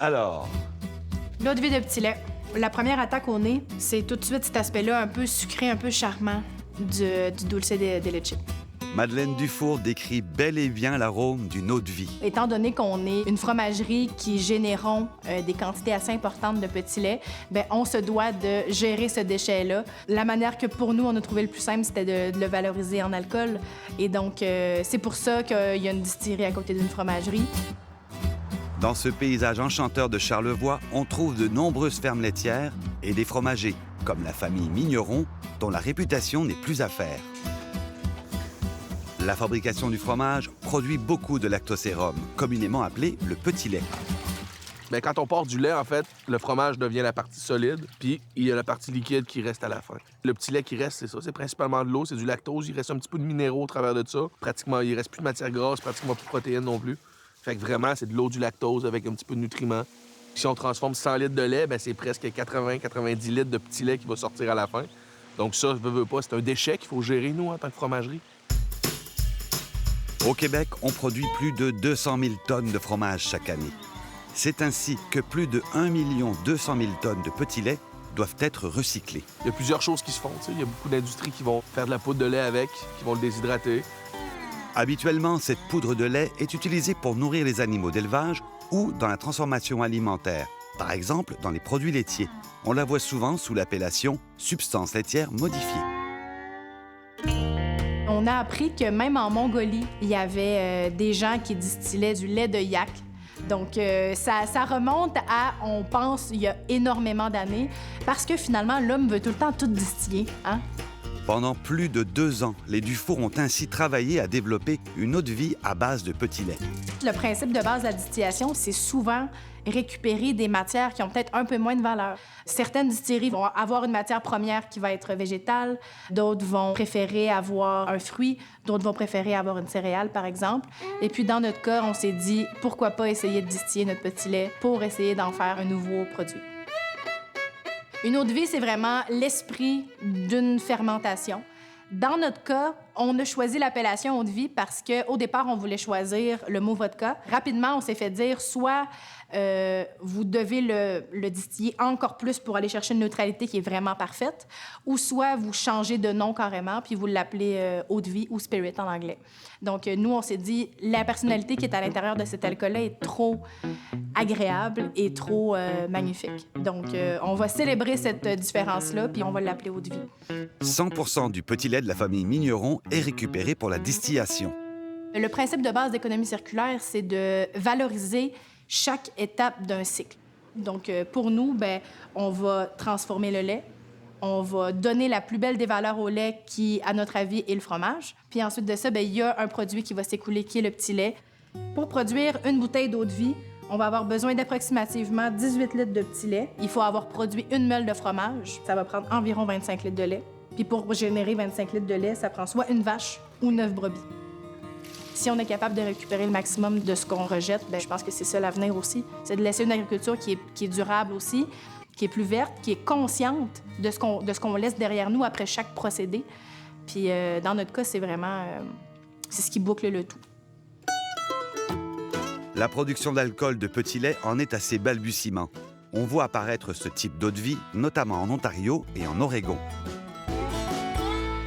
Alors, L'eau de vie de petit lait. La première attaque au nez, c'est tout de suite cet aspect-là un peu sucré, un peu charmant du dulce de leche. Madeleine Dufour décrit bel et bien l'arôme d'une eau de vie. Étant donné qu'on est une fromagerie qui générons des quantités assez importantes de petits laits, bien, on se doit de gérer ce déchet-là. La manière que pour nous, on a trouvé le plus simple, c'était de le valoriser en alcool. Et donc, c'est pour ça qu'il y a une distillerie à côté d'une fromagerie. Dans ce paysage enchanteur de Charlevoix, on trouve de nombreuses fermes laitières et des fromagers, comme la famille Migneron, dont la réputation n'est plus à faire. La fabrication du fromage produit beaucoup de lactosérum, communément appelé le petit lait. Bien, quand on part du lait, en fait, le fromage devient la partie solide, puis il y a la partie liquide qui reste à la fin. Le petit lait qui reste, c'est ça, c'est principalement de l'eau, c'est du lactose, il reste un petit peu de minéraux au travers de ça. Pratiquement, il reste plus de matière grasse, pratiquement plus de protéines non plus. Fait que vraiment, c'est de l'eau, du lactose avec un petit peu de nutriments. Si on transforme 100 litres de lait, bien, c'est presque 80-90 litres de petit lait qui va sortir à la fin. Donc ça, je veux pas, c'est un déchet qu'il faut gérer, nous, en tant que fromagerie. Au Québec, on produit plus de 200 000 tonnes de fromage chaque année. C'est ainsi que plus de 1 200 000 tonnes de petits laits doivent être recyclés. Il y a plusieurs choses qui se font. Il y a beaucoup d'industries qui vont faire de la poudre de lait avec, qui vont le déshydrater. Habituellement, cette poudre de lait est utilisée pour nourrir les animaux d'élevage ou dans la transformation alimentaire, par exemple dans les produits laitiers. On la voit souvent sous l'appellation « substance laitière modifiée ». On a appris que même en Mongolie, il y avait des gens qui distillaient du lait de yak. Donc, ça remonte à, on pense, il y a énormément d'années, parce que finalement, l'homme veut tout le temps tout distiller, hein? Pendant plus de 2 ans, les Dufour ont ainsi travaillé à développer une eau de vie à base de petits laits. Le principe de base de la distillation, c'est souvent récupérer des matières qui ont peut-être un peu moins de valeur. Certaines distilleries vont avoir une matière première qui va être végétale, d'autres vont préférer avoir un fruit, d'autres vont préférer avoir une céréale, par exemple. Et puis, dans notre cas, on s'est dit, pourquoi pas essayer de distiller notre petit lait pour essayer d'en faire un nouveau produit. Une eau de vie, c'est vraiment l'esprit d'une fermentation. Dans notre cas, on a choisi l'appellation eau de vie parce qu'au départ, on voulait choisir le mot vodka. Rapidement, on s'est fait dire soit vous devez le distiller encore plus pour aller chercher une neutralité qui est vraiment parfaite, ou soit vous changez de nom carrément puis vous l'appelez eau de vie ou spirit en anglais. Donc, nous, on s'est dit, la personnalité qui est à l'intérieur de cet alcool-là est trop agréable et trop magnifique. Donc, on va célébrer cette différence-là puis on va l'appeler eau de vie. 100% du petit lait de la famille Migneron est récupéré pour la distillation. Le principe de base d'économie circulaire, c'est de valoriser chaque étape d'un cycle. Donc, pour nous, bien, on va transformer le lait, on va donner la plus belle des valeurs au lait qui, à notre avis, est le fromage. Puis ensuite de ça, bien, il y a un produit qui va s'écouler qui est le petit lait. Pour produire une bouteille d'eau de vie, on va avoir besoin d'approximativement 18 litres de petit lait. Il faut avoir produit une meule de fromage. Ça va prendre environ 25 litres de lait. Puis pour générer 25 litres de lait, ça prend soit une vache ou 9 brebis. Si on est capable de récupérer le maximum de ce qu'on rejette, bien, je pense que c'est ça l'avenir aussi. C'est de laisser une agriculture qui est durable aussi, qui est plus verte, qui est consciente de ce qu'on laisse derrière nous après chaque procédé. Puis dans notre cas, c'est vraiment... c'est ce qui boucle le tout. La production d'alcool de petit lait en est à ses balbutiements. On voit apparaître ce type d'eau de vie, notamment en Ontario et en Oregon.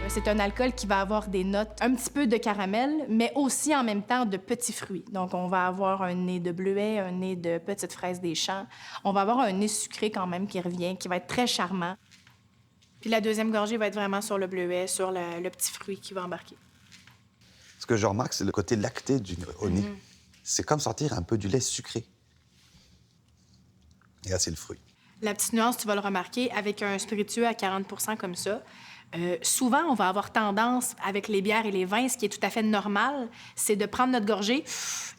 C'est un alcool qui va avoir des notes un petit peu de caramel, mais aussi en même temps de petits fruits. Donc, on va avoir un nez de bleuet, un nez de petites fraises des champs. On va avoir un nez sucré quand même qui revient, qui va être très charmant. Puis la deuxième gorgée va être vraiment sur le bleuet, sur le petit fruit qui va embarquer. Ce que je remarque, c'est le côté lacté au nez. C'est comme sortir un peu du lait sucré. Et là, c'est le fruit. La petite nuance, tu vas le remarquer, avec un spiritueux à 40 % comme ça, souvent, on va avoir tendance, avec les bières et les vins, ce qui est tout à fait normal, c'est de prendre notre gorgée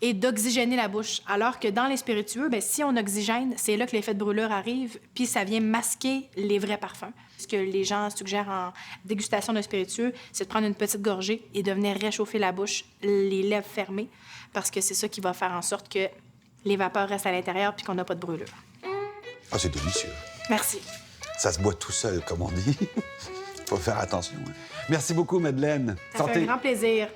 et d'oxygéner la bouche. Alors que dans les spiritueux, bien, si on oxygène, c'est là que l'effet de brûlure arrive, puis ça vient masquer les vrais parfums. Ce que les gens suggèrent en dégustation d'un spiritueux, c'est de prendre une petite gorgée et de venir réchauffer la bouche, les lèvres fermées, parce que c'est ça qui va faire en sorte que les vapeurs restent à l'intérieur puis qu'on n'a pas de brûlure. Ah, c'est délicieux. Merci. Ça se boit tout seul, comme on dit. Faut faire attention. Hein. Merci beaucoup, Madeleine. Ça fait un grand plaisir.